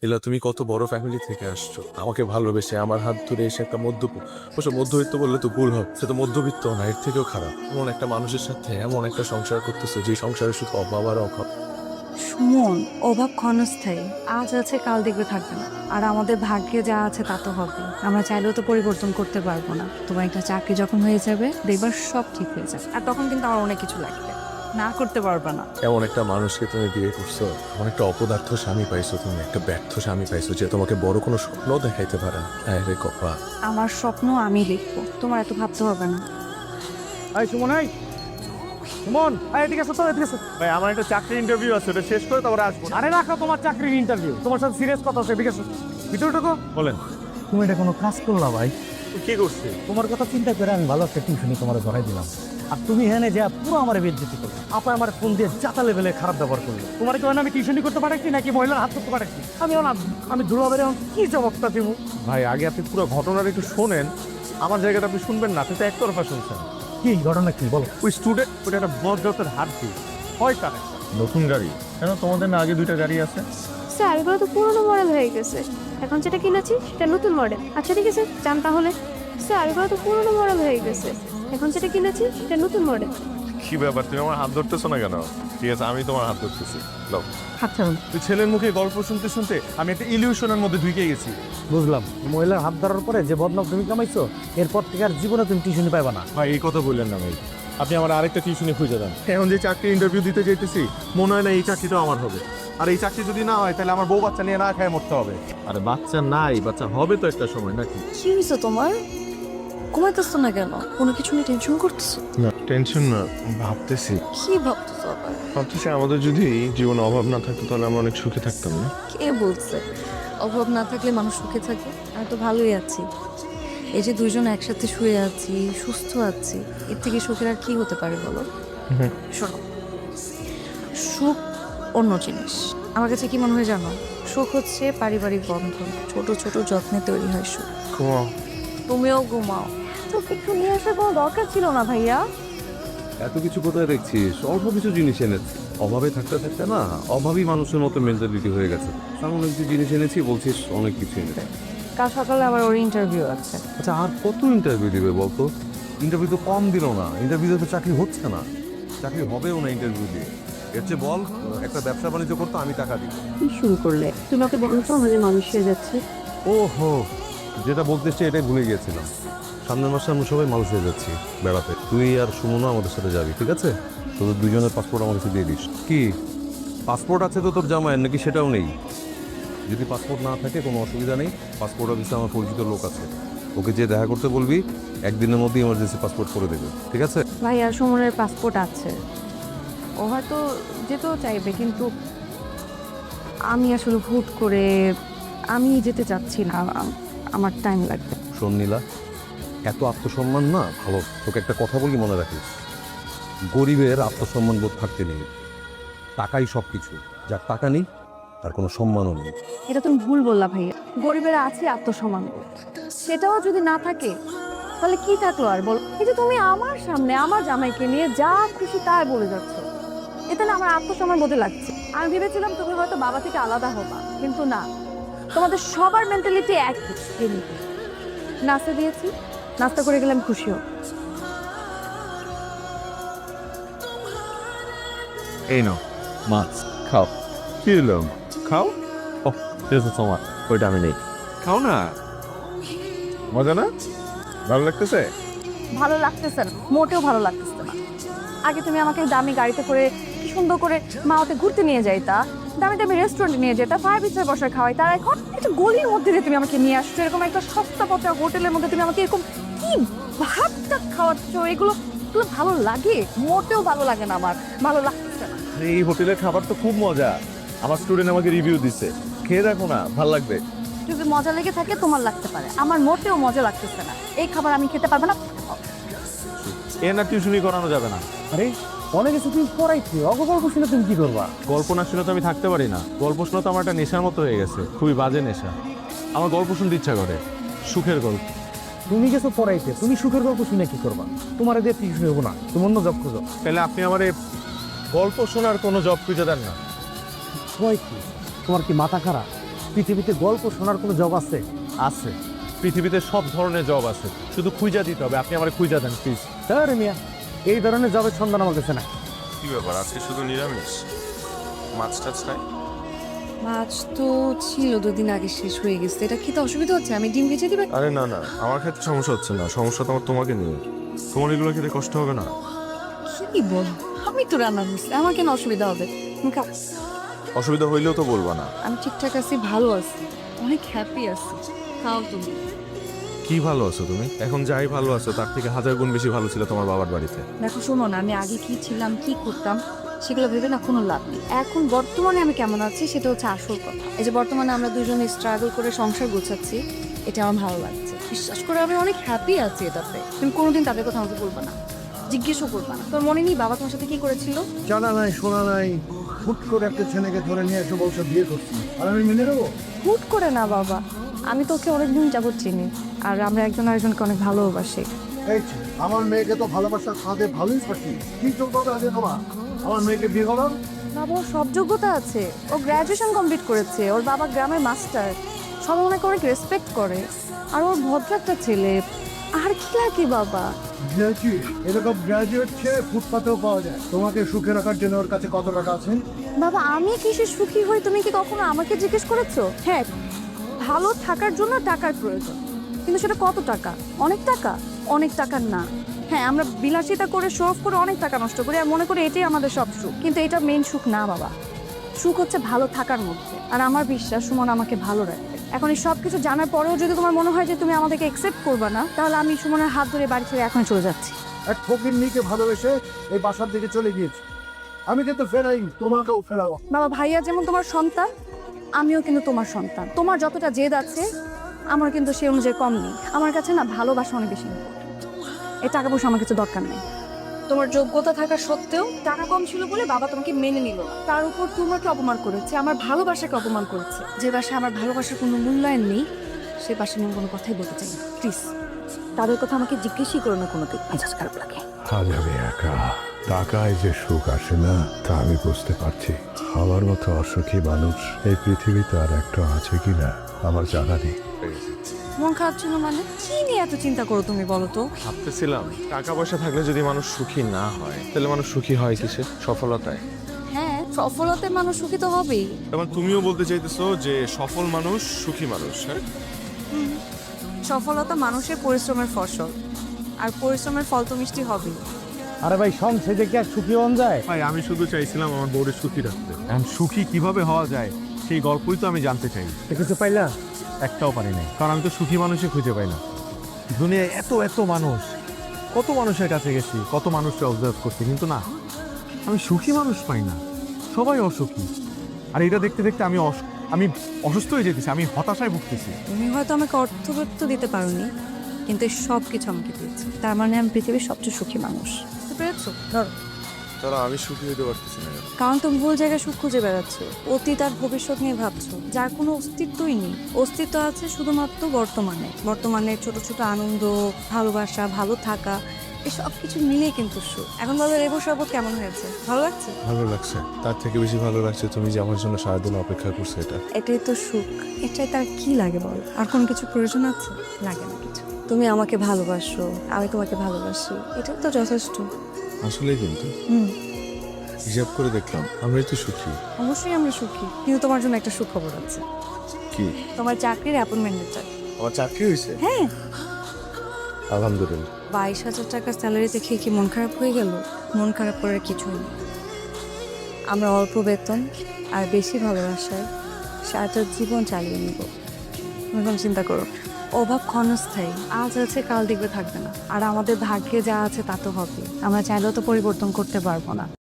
এলা তুমি কত বড় ফ্যামিলি থেকে আসছো, আমাকে ভালোবেসে আমার হাত ধরে এসে একটা অবশ্য মধ্যবিত্ত বললে তো ভুল হবে, সে তো মধ্যবিত্ত না, এর থেকেও খারাপ। এমন একটা মানুষের সাথে এমন একটা সংসার করতেছো যে সংসারে শুধু অভাব আর অভাব। সুমন, অভাব ক্ষণস্থায়ী, আজ আছে কাল দেখবে থাকবে না। আর আমাদের ভাগ্যে যা আছে তা তো হবে, আমরা চাইলেও তো পরিবর্তন করতে পারবো না। তোমার একটা চাকরি যখন হয়ে যাবে দেখবার সব ঠিক হয়ে যাবে, আর তখন কিন্তু আমার অনেক কিছু লাগবে, না করতে পারবে না। এমন একটা মানুষকে তুমি বিয়ে করছো, এমন একটা অপদার্থ স্বামী পাইছো, তুমি একটা ব্যর্থ স্বামী পাইছো যে তোমাকে বড় কোনো স্বপ্ন দেখাইতে পারে না। হ্যাঁ রে কপা, আমার স্বপ্ন আমি লিখবো, তোমার এত ভাবতে হবে না। এই সুমন, এই সুমন, এদিকে আসো তো, এদিকে আসো। ভাই আমার একটা চাকরির ইন্টারভিউ আছে, ওটা শেষ করে তারপরে আসবো। আরে রাখো তোমার চাকরির ইন্টারভিউ, তোমার সাথে সিরিয়াস কথা আছে, এদিকে আসো। ভিতরে ঢোকো। বলেন। তুমি এটা কোনো কাজ করলা ভাই? কি করছি? তোমার কথা চিন্তা করে আমি ভালো একটা টিউশনি তোমার ধরাই দিলাম, আর তুমি হেনে যা পুরো আমার বেজ্জতি করলো। আপা আমার ফোন দিয়ে জাতা লেভেলে খারাপ ব্যবহার করলো। তোমার কি আমি টিউশনি করতে পারছি নাকি মহিলার হাত করতে পারছি? আমি দুলাভাইয়ের এখন কি জবাবটা দিব? ভাই আগে আপনি পুরো ঘটনাটা একটু শোনেন, আমার জায়গাটা আপনি শুনবেন না, আপনি তো একতরফা শুনছেন। কি ঘটনা কি বলো? ওই স্টুডেন্ট ওটা একটা বজ্রতের হাত দিয়ে হয় কানে। নতুন গাড়ি কেন? তোমাদের না আগে দুইটা গাড়ি আছে? স্যার এগুলো তো পুরোনো মডেল হয়ে গেছে, এখন যেটা কিনেছি সেটা নতুন মডেল। আচ্ছা ঠিক আছে, যান তাহলে। স্যার এগুলো তো পুরোনো মডেল হয়ে গেছে, এখন যেটা কিনেছি সেটা নতুন মডেল। কি ব্যাপার, তুমি আমার হাত ধরতেছো না কেন? ঠিক আছে, আমি তোমার হাত ধরতেছি। লও। আচ্ছা তুই ছেলের মুখে গল্প শুনতে শুনতে আমি একটা ইলিউশনের মধ্যে ঢুকে গেছি। বুঝলাম, মহিলার হাত ধরার পরে যে বদনাম তুমি কামাইছো, এরপর থেকে আর জীবনে তুমি টিউশনি পাইবা না। ভাই এই কথা বললেন না ভাই, আপনি আমার আরেকটা টিউশনে খুঁজে দেন। এখন যে চাকরি ইন্টারভিউ দিতে যেতেছি, মনে হয় না এই চাকরিটাও আমার হবে। আর এই চাকরি যদি না হয় তাহলে আমার বউ বাচ্চা নিয়ে না খায় মরতে হবে। আরে বাচ্চা নাই, বাচ্চা হবে তো একটা সময় নাকি? কি হয়েছে তোমার? ঘুমাইতেছো না কেন? কোনো কিছু নিয়ে টেনশন করতেছো? না টেনশন না, ভাবতেছি কি ভাবতেছো আবার? ভাবতেছি আমাদের যদি জীবনে অভাব না থাকতো তাহলে আমরা অনেক সুখে থাকতাম না? কে বলছে অভাব না থাকলে মানুষ সুখে থাকে? আমি তো ভালোই আছি। এই যে দুইজন একসাথে শুয়ে আছি, সুস্থ আছি, এর থেকে সুখের আর কি হতে পারে বলো? শোনো, সুখ অন্য জিনিস। আমার কাছে কি মনে হয় জানো? সুখ হচ্ছে পারিবারিক বন্ধন, ছোট ছোট যত্নে তৈরি হয় সুখ। ঘুমাও। তুমিও ঘুমাও। তো একটু নিয়ে আসার কোনো দরকার ছিল না ভাইয়া। এত কিছু কোথায় দেখছিস? অল্প কিছু জিনিস এনেছি। অভাবে থাকতে থাকতে না অভাবী মানুষের মতো মেন্টালিটি হয়ে গেছে। তেমন কিছু জিনিস এনেছি, বলছিস অনেক কিছু এনেছি। কাল সকালে আবার ওর ইন্টারভিউ আছে। আচ্ছা আর কত ইন্টারভিউ দিবে বলতো? ইন্টারভিউ তো কম দিল না, ইন্টারভিউতে তো চাকরি হচ্ছে না, চাকরি হবেও না ইন্টারভিউ দিয়ে। এর চেয়ে বল একটা ব্যবসা বাণিজ্য করতো, আমি টাকা দিই। কি শুরু করলে তুমি? ওকে বলো তো আমাদের মানুষ হয়ে যাচ্ছে। ওহো, যেটা বলতে এসছি এটাই ভুলে গিয়েছিলাম। সামনের মাসে আমরা সবাই মানুষ হয়ে যাচ্ছি বেড়াতে। তুই আর সুমনও আমাদের সাথে যাবি, ঠিক আছে? তোদের দুজনের পাসপোর্ট আমার কাছে দিয়ে দিস। কি পাসপোর্ট আছে তো তোর জামাইয়ের, নাকি সেটাও নেই? যদি পাসপোর্ট না থাকে কোনো অসুবিধা নেই, পাসপোর্ট অফিসে আমার পরিচিত লোক আছে, ওকে যে দেখা করতে বলবি, একদিনের মধ্যে ইমার্জেন্সি পাসপোর্ট করে দেবে, ঠিক আছে? ভাইয়া সুমনের পাসপোর্ট আছে, ও হয়তো যেতেও চাইবে, কিন্তু আমি আসলে হুট করে আমি যেতে চাচ্ছি না, আমার টাইম লাগবে। শোন নীলা, এত আত্মসম্মান না ভালো। তোকে একটা কথা বলি, মনে রাখিস, গরিবের আত্মসম্মান বোধ থাকতে নেই। টাকাই সব কিছু, যার টাকা নেই তার কোনো সম্মানও নেই। এটা তুমি ভুল বললা ভাইয়া। গরিবের আছে আত্মসম্মান বোধ, সেটাও যদি না থাকে তাহলে কি থাকলো আর বল? এই যে তুমি আমার সামনে আমার জামাইকে নিয়ে যা খুশি তাই বলে যাচ্ছ, এতে না আমার আত্মসম্মান বোধে লাগছে। আমি ভেবেছিলাম তুমি হয়তো বাবা থেকে আলাদা হবা, কিন্তু না, তোমাদের সবার মেন্টালিটি একই। এমনি নাস্তা দিয়েছি, নাস্তা করে গেলাম, খুশি হোক। এই নাও মাছ, খাও। কি এলো? খাও। ও ঠিক আছে, তোমার ওইটা আমি নেই। খাও না, মজা না? ভালো লাগতেছে? ভালো লাগতেছে না, মোটেও ভালো লাগতেছে না। আগে তুমি আমাকে দামি গাড়িতে করে কি সুন্দর করে মাওতে ঘুরতে নিয়ে যাইতা, দামি দামি রেস্টুরেন্টে নিয়ে যেতা, 5 স্টার বসায় খাওয়াই। তার এখন একটা গলির মধ্যে দিয়ে তুমি আমাকে নিয়ে আসছো, এরকম একটা সস্তা পচা হোটেলের মধ্যে তুমি আমাকে এরকম কি ভাতটা খাওয়াচ্ছ, এগুলো এগুলো ভালো লাগে? মোটেও ভালো লাগে না, আমার ভালো লাগতেছে না। এই হোটেলের খাবার তো খুব মজা, আমার স্টুডেন্ট আমাকে রিভিউ দিছে, খেয়ে দেখো না, ভালো লাগবে। যদি মজা লেগে থাকে তোমার লাগতে পারে, আমার মোটেও মজা লাগতেছে না। এই খাবার আমি খেতে পারবো না। এ না টিউশনি করানো যাবে না। আরে অনেক কিছু তুমি পড়াইছি, অগল্প শুনে তুমি কি করবা? গল্প না শুনে তো আমি থাকতে পারি না। গল্প শোনা তো আমার একটা নেশার মতো হয়ে গেছে, খুবই বাজে নেশা। আমার গল্প শুনতে ইচ্ছা করে, সুখের গল্প। তুমি গেছো পড়াইতে, তুমি সুখের গল্প শুনে কি করবা? তোমার দিয়ে টিউশন হবো না, তুমি অন্য জব খুঁজো। তাহলে আপনি আমার গল্প শোনার কোনো জব খুঁজে দেন না। ভয় কি? তোমার কি মাথা খারাপ? পৃথিবীতে গল্প শোনার কোনো জব আছে? আছে, পৃথিবীতে সব ধরনের জব আছে, শুধু খুঁজা দিতে হবে। আপনি আমার খুঁজা দেন প্লিজ। স্যার মিয়া, এই ধরনের জবের সন্ধান আমার কাছে না। কি ব্যাপার, আজকে শুধু নিরামিষ? মাছ টাছ নাই? মাছ তো ছিল 2 দিন আগে, শেষ হয়ে গেছে। এটা খেতে অসুবিধা হচ্ছে? আমি ডিম ভেজে দিবে? আরে না না, আমার ক্ষেত্রে সমস্যা হচ্ছে না, সমস্যা তো আমার তোমাকে নিয়ে। তোমার এগুলো খেতে কষ্ট হবে না? কি বল, আমি তো রান্না করছি, আমার কেন অসুবিধা হবে? তুমি খাও। অসুবিধা হইলেও তো বলবা না। আমি ঠিকঠাক আছি, ভালো আছি, অনেক হ্যাপি আছি। খাও তুমি। কি ভালো আছো তুমি? এখন যাই ভালো আছো তার থেকে 1000 গুণ বেশি ভালো ছিল তোমার বাবার বাড়িতে। দেখো শোনো না, আমি আগে কি ছিলাম, কি করতাম, সেগুলো ভেবে না কোনো লাভ নেই। এখন বর্তমানে আমি কেমন আছি সেটা হচ্ছে আসল কথা। এই যে বর্তমানে আমরা দুজনে স্ট্রাগল করে সংসার গোছাচ্ছি, এটা আমার ভালো লাগছে। বিশ্বাস করে আমি অনেক হ্যাপি আছি এটাতে। তুমি কোনোদিন তাদের কথা আমাকে বলবা না, জিজ্ঞেসও করবা না। তোর মনে নেই বাবা তোমার সাথে কি করেছিল? জানা নাই শোনা নাই, হুট করে একটা ছেলেকে ধরে নিয়ে এসে বলছে বিয়ে করছি, আর আমি মেনে নেবো? হুট করে না বাবা, আমি তোকে অনেকদিন যাবত চিনি, আর আমরা একজন আরেকজনকে অনেক ভালোবাসি। এই যে, আমার মেয়েকে তো ভালোবাসার ফাঁদে ভালোই ফাঁসি। কি যোগ্যতা আছে তোমার আমার মেয়েকে বিয়ে করার? বাবা ওর সব যোগ্যতা আছে, ও গ্র্যাজুয়েশন কমপ্লিট করেছে, ওর বাবা গ্রামের মাস্টার, সবাই ওনাকে অনেক রেসপেক্ট করে, আর ওর ভদ্র একটা ছেলে। আর কি লাগে বাবা? গ্র্যাজুয়েট, এরকম গ্র্যাজুয়েট ছেলে ফুটপাতেও পাওয়া যায়। তোমাকে সুখে রাখার জন্য ওর কাছে কত টাকা আছে? বাবা আমি কিসে সুখী হই তুমি কি কখনো আমাকে জিজ্ঞেস করেছো? হ্যাঁ, ভালো থাকার জন্য টাকার প্রয়োজন, কিন্তু সেটা কত টাকা? অনেক টাকা? অনেক টাকা না। হ্যাঁ, আমরা বিলাসিতা করে শো অফ করে অনেক টাকা নষ্ট করি আর মনে করি এটাই আমাদের সব সুখ, কিন্তু এটা মেইন সুখ না বাবা। সুখ হচ্ছে ভালো থাকার মধ্যে, আর আমার বিশ্বাস সুমন আমাকে ভালো রাখবে। এখন এই সব কিছু জানার পরেও যদি তোমার মনে হয় যে তুমি আমাদেরকে অ্যাকসেপ্ট করবে না, তাহলে আমি সুমনের হাত ধরে বাড়ি ছেড়ে এখন চলে যাচ্ছি। এক ফকির মেয়েকে ভালোবেসে এই বাসার দিকে চলে গিয়েছে। আমি কিন্তু ফেরাই, তোমাকেও ফেরাবো। বাবা ভাইয়া যেমন তোমার সন্তান, আমিও কিন্তু তোমার সন্তান। তোমার যতটা জেদ আছে আমার কিন্তু সে অনুযায়ী কম নেই। আমার কাছে না ভালোবাসা অনেক বেশি important। এই টাকা পয়সা আমার কিছু দরকার নেই। তোমার যোগ্যতা থাকা সত্ত্বেও টাকা কম ছিল বলে বাবা তোমাকে মেনে নিল না। তার উপর তোমাকে অপমান করেছে, আমার ভালোবাসাকে অপমান করেছে। যে বাসায় আমার ভালোবাসার কোনো মূল্যায়ন নেই, সে বাসায় আমি কোনো কথাই বলতে চাই না। প্লিজ তাদের কথা আমাকে জিজ্ঞেসই করো না কোনোদিন, মেজাজ খারাপ লাগে। আজ আমি একা, টাকায় যে সুখ আসে না তা আমি বুঝতে পারছি। আমার মতো অসুখী মানুষ এই পৃথিবীতে আর একটা আছে কিনা আমার জানা নেই। মন খারাপ ছিল মানে? কি নিয়ে এত চিন্তা করো তুমি বলো তো? ভাবতেছিলাম টাকা পয়সা থাকলে যদি মানুষ সুখী না হয় তাহলে মানুষ সুখী হয় কিসে? সফলতায়। হ্যাঁ, সফলতায় মানুষ সুখী তো হবেই। তখন তুমিও বলতে চাইতেছো যে সফল মানুষ সুখী মানুষ? হ্যাঁ, সফলতা মানুষের পরিশ্রমের ফসল, আর পরিশ্রমের ফল তো মিষ্টি হবেই। আরে ভাই, সংসারে কি আর সুখী হন যায়? ভাই আমি শুধু চাইছিলাম আমার বউরে সুখী রাখতে। এখন সুখী কিভাবে হওয়া যায় সেই গল্পই তো আমি জানতে চাই। তো কিছু পাইলা? একটাও পারি নাই, কারণ আমি তো সুখী মানুষই খুঁজে পাই না। দুনিয়ায় এত এত মানুষ, কত মানুষের কাছে গেছি, কত মানুষকে অবজার্ভ করছি, কিন্তু না, আমি সুখী মানুষ পাই না। সবাই অসুখী। আর এটা দেখতে দেখতে আমি অসুস্থ হয়ে যেতেছি, আমি হতাশায় ভুগতেছি। তুমি হয়তো আমাকে অর্থবৃত্ত দিতে পারোনি, কিন্তু সব কিছু আমাকে দিয়েছে। তার মানে আমি পৃথিবীর সবচেয়ে সুখী মানুষ। বুঝতে পেরেছো? ধরো, তাহলে আমি সুখী হতে পারতেছি না কেন? কারণ তুমি ভুল জায়গায় সুখ খুঁজে বেড়াচ্ছো, অতীত আর ভবিষ্যৎ নিয়ে ভাবছো, যার কোনো অস্তিত্বই নেই। অস্তিত্ব আছে শুধুমাত্র বর্তমানে। বর্তমানে ছোট ছোট আনন্দ, ভালোবাসা, ভালো থাকা, এই সব কিছু মিলিয়ে কিন্তু সুখ। এখন বলো লেবু শরবত কেমন হয়েছে? ভালো লাগছে? ভালো লাগছে, তার থেকে বেশি ভালো লাগছে তুমি যে আমার জন্য সারাদিন অপেক্ষা করছো। এটা এটাই তো সুখ। এটাই তার কি লাগে বল? আর কোনো কিছু প্রয়োজন আছে? লাগে না কিছু। তুমি আমাকে ভালোবাসো, আমি তোমাকে ভালোবাসি, এটাই তো যথেষ্ট। আসলে কিন্তু হুম, হিসাব করে দেখলাম আমরাই তো সুখী। অবশ্যই আমরা সুখী, কিন্তু তোমার জন্য একটা সুখবর আছে। কি? তোমার চাকরির অ্যাপয়েন্টমেন্ট লেটার। আমার চাকরি হয়েছে? হ্যাঁ, আলহামদুলিল্লাহ। 22,000 টাকা স্যালারি দেখে কি মন খারাপ হয়ে গেল? মন খারাপ করার কিছুই নেই। আমরা অল্প বেতন আর বেশি ভালোবাসায় সারাটা জীবন চালিয়ে নিব। তুমি কোনো চিন্তা করো। অভাব ক্ষণস্থায়ী, আজ আছে কাল দেখবে থাকবে না। আর আমাদের ভাগ্যে যা আছে তা তো হবে, আমরা চাইলেও তো পরিবর্তন করতে পারবো না।